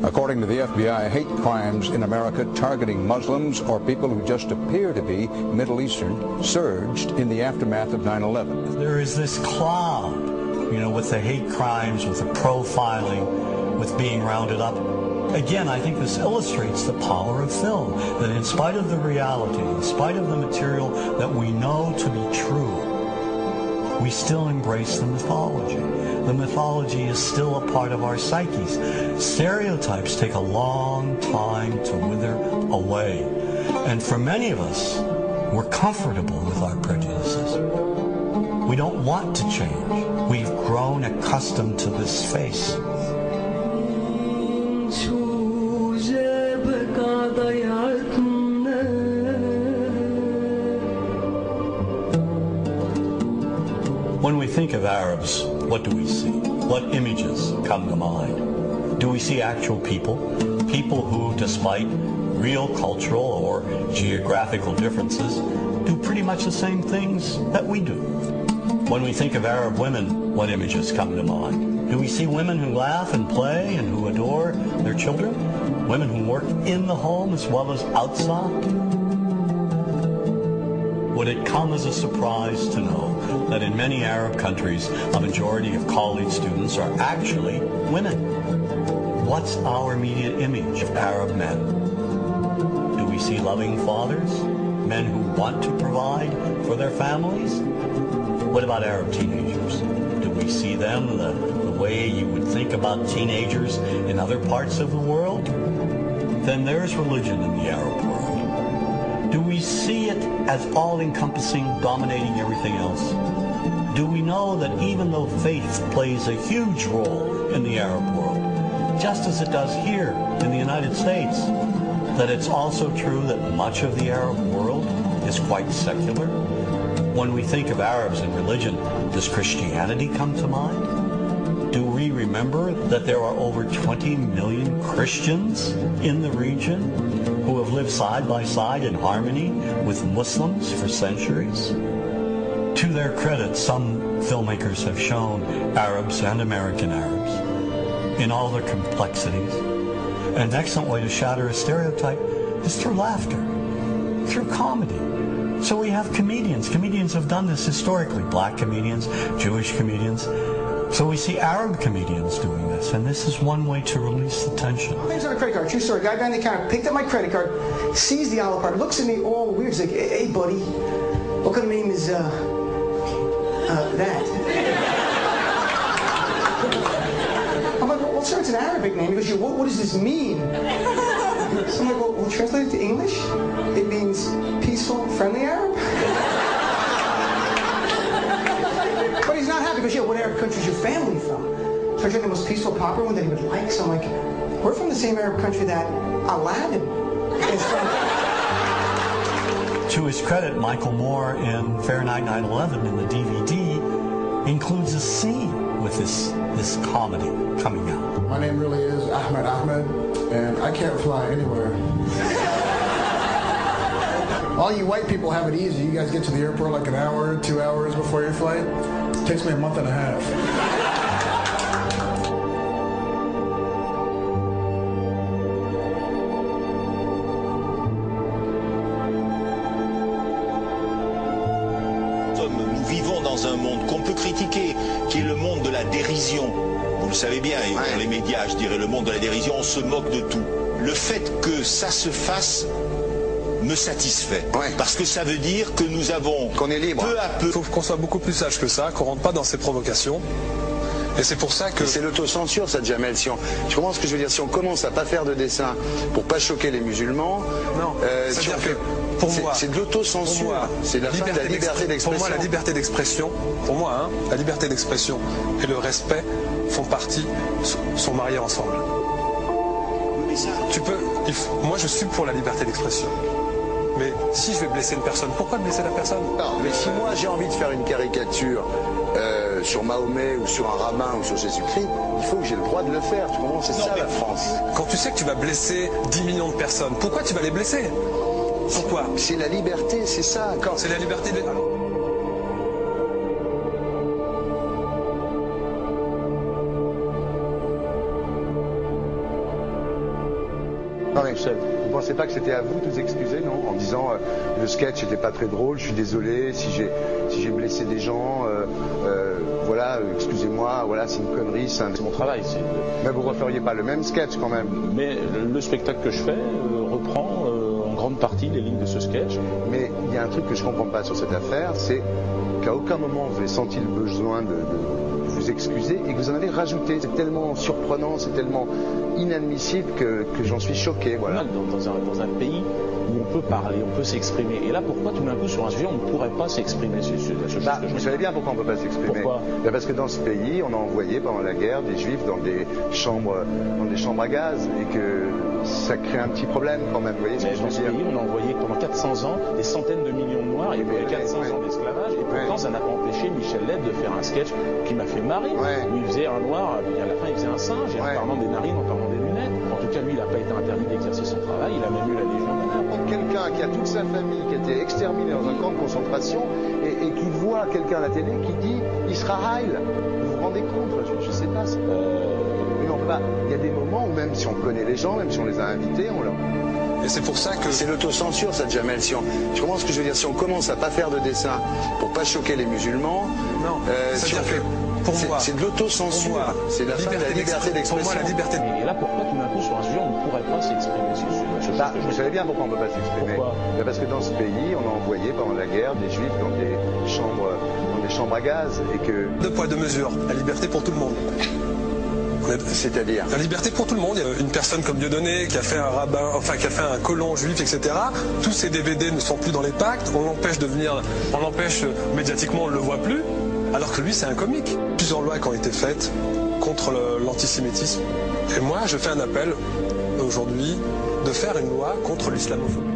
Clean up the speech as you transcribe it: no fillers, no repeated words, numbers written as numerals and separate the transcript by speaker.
Speaker 1: According to the FBI, hate crimes in America targeting Muslims or people who just appear to be Middle Eastern surged in the aftermath of 9/11.
Speaker 2: There is this cloud, with the hate crimes, with the profiling, with being rounded up. Again, I think this illustrates the power of film, that in spite of the reality, in spite of the material that we know to be true, we still embrace the mythology. The mythology is still a part of our psyches. Stereotypes take a long time to wither away. And for many of us, we're comfortable with our prejudices. We don't want to change. We've grown accustomed to this face. When we think of Arabs, what do we see? What images come to mind? Do we see actual people? People who, despite real cultural or geographical differences, do pretty much the same things that we do. When we think of Arab women, what images come to mind? Do we see women who laugh and play and who adore their children? Women who work in the home as well as outside? Would it come as a surprise to know that in many Arab countries, a majority of college students are actually women? What's our immediate image of Arab men? Do we see loving fathers? Men who want to provide for their families? What about Arab teenagers? Do we see them the way you would think about teenagers in other parts of the world? Then there's religion in the Arab world. Do we see it as all-encompassing, dominating everything else? Do we know that even though faith plays a huge role in the Arab world, just as it does here in the United States, that it's also true that much of the Arab world is quite secular? When we think of Arabs and religion, does Christianity come to mind? Do we remember that there are over 20 million Christians in the region who have lived side by side in harmony with Muslims for centuries? To their credit, some filmmakers have shown Arabs and American Arabs in all their complexities. An excellent way to shatter a stereotype is through laughter, through comedy. So we have comedians. Comedians have done this historically. Black comedians, Jewish comedians. So we see Arab comedians doing this, and this is one way to release the tension.
Speaker 3: My name's on a credit card, true story. Guy behind the counter picked up my credit card, sees the Olive Garden, looks at me all weird. He's like, hey, buddy, what kind of name is, that? I'm like, well, sir, it's an Arabic name. He goes, what does this mean? So I'm like, well, translate it to English. It means peaceful, friendly Arab. But he's not happy because, what Arab country is your family from? So I tried the most peaceful, popular one that he would like. So I'm like, we're from the same Arab country that Aladdin is from.
Speaker 2: To his credit, Michael Moore in Fahrenheit 9/11 in the DVD includes a scene with this comedy coming out.
Speaker 4: My name really is Ahmed Ahmed, and I can't fly anywhere. All you white people have it easy. You guys get to the airport like an hour, 2 hours before your flight. It takes me a month and a half.
Speaker 5: Nous vivons dans un monde qu'on peut critiquer, qui est le monde de la dérision. Vous le savez bien, et dans les médias, je dirais le monde de la dérision, on se moque de tout. Le fait que ça se fasse me satisfait. Parce que ça veut dire que nous avons,
Speaker 6: qu'on est libre.
Speaker 5: Peu à peu...
Speaker 7: Il faut qu'on soit beaucoup plus sage que ça, qu'on rentre pas dans ces provocations. Et c'est pour ça que...
Speaker 6: C'est l'autocensure, ça, Jamel. Tu comprends ce que je veux dire? Si on commence à pas faire de dessin pour pas choquer les musulmans...
Speaker 7: Non, c'est-à-dire que pour moi...
Speaker 6: C'est de l'autocensure. C'est la fin de la liberté d'expression.
Speaker 7: Pour moi, la liberté d'expression, la liberté d'expression et le respect font partie, sont mariés ensemble. Moi, je suis pour la liberté d'expression. Mais si je vais blesser une personne, pourquoi blesser la personne?
Speaker 6: Non, mais si moi j'ai envie de faire une caricature sur Mahomet ou sur un rabbin ou sur Jésus-Christ, il faut que j'ai le droit de le faire. Tu comprends? C'est ça la France.
Speaker 7: Quand tu sais que tu vas blesser 10 millions de personnes, pourquoi tu vas les blesser? Pourquoi?
Speaker 6: C'est la liberté, c'est ça.
Speaker 7: C'est la liberté de...
Speaker 8: seul.
Speaker 6: Vous pensez pas que c'était à vous de vous excuser, non? En disant le sketch n'était pas très drôle, je suis désolé si j'ai blessé des gens, voilà, excusez-moi, voilà, c'est une connerie.
Speaker 8: C'est mon travail.
Speaker 6: Mais vous referiez pas le même sketch quand même?
Speaker 8: Mais le spectacle que je fais reprend en grande partie les lignes de ce sketch.
Speaker 6: Mais il y a un truc que je comprends pas sur cette affaire, c'est qu'à aucun moment vous avez senti le besoin de vous excuser et que vous en avez rajouté. C'est tellement surprenant, c'est tellement inadmissible que j'en suis choqué. Voilà.
Speaker 8: Dans un pays où on peut parler, on peut s'exprimer. Et là, pourquoi tout d'un coup, sur un sujet, on ne pourrait pas s'exprimer
Speaker 6: vous savez bien pourquoi on ne peut pas s'exprimer.
Speaker 8: Pourquoi?
Speaker 6: Parce que dans ce pays, on a envoyé pendant la guerre des juifs dans des chambres à gaz et que ça crée un petit problème quand même. Vous voyez ce que je veux dire?
Speaker 8: Dans ce pays, on a envoyé pendant 400 ans des centaines de millions de Noirs. Il y a eu 400 ans d'esclavage. Et pourtant, ça n'a pas empêché Michel Leb de faire un sketch qui m'a fait marrer. Où il faisait un noir, et à la fin, il faisait un singe, et en parlant des narines, en parlant des lunettes. En tout cas, lui, il n'a pas été interdit d'exercer son travail. Il a même eu la Légion d'honneur.
Speaker 6: Quelqu'un qui a toute sa famille qui a été exterminé dans un camp de concentration et qui voit quelqu'un à la télé qui dit Israël. Vous vous rendez compte? Je sais pas. Mais on peut pas. Il y a des moments où même si on connaît les gens, même si on les a invités, on leur...
Speaker 7: Et c'est pour ça que...
Speaker 6: C'est l'autocensure, ça, Jamel. Je comprends ce que je veux dire. Si on commence à pas faire de dessin pour pas choquer les musulmans...
Speaker 7: Non,
Speaker 6: c'est de l'autocensure. C'est la fin de la liberté d'expression.
Speaker 8: Pour moi, la liberté. Et là, pourquoi tout d'un coup, sur un sujet, on ne pourrait pas s'exprimer
Speaker 6: vous savez bien pourquoi on ne peut pas s'exprimer.
Speaker 8: Pourquoi?
Speaker 6: Parce que dans ce pays, on a envoyé pendant la guerre des juifs dans des chambres à gaz et que...
Speaker 7: Deux poids, deux mesures. La liberté pour tout le monde.
Speaker 6: C'est-à-dire
Speaker 7: la liberté pour tout le monde. Il y a une personne comme Dieudonné qui a fait un rabbin, enfin qui a fait un colon juif, etc. Tous ces DVD ne sont plus dans les pactes. On l'empêche médiatiquement, on ne le voit plus. Alors que lui, c'est un comique. Plusieurs lois qui ont été faites contre l'antisémitisme. Et moi, je fais un appel aujourd'hui de faire une loi contre l'islamophobie.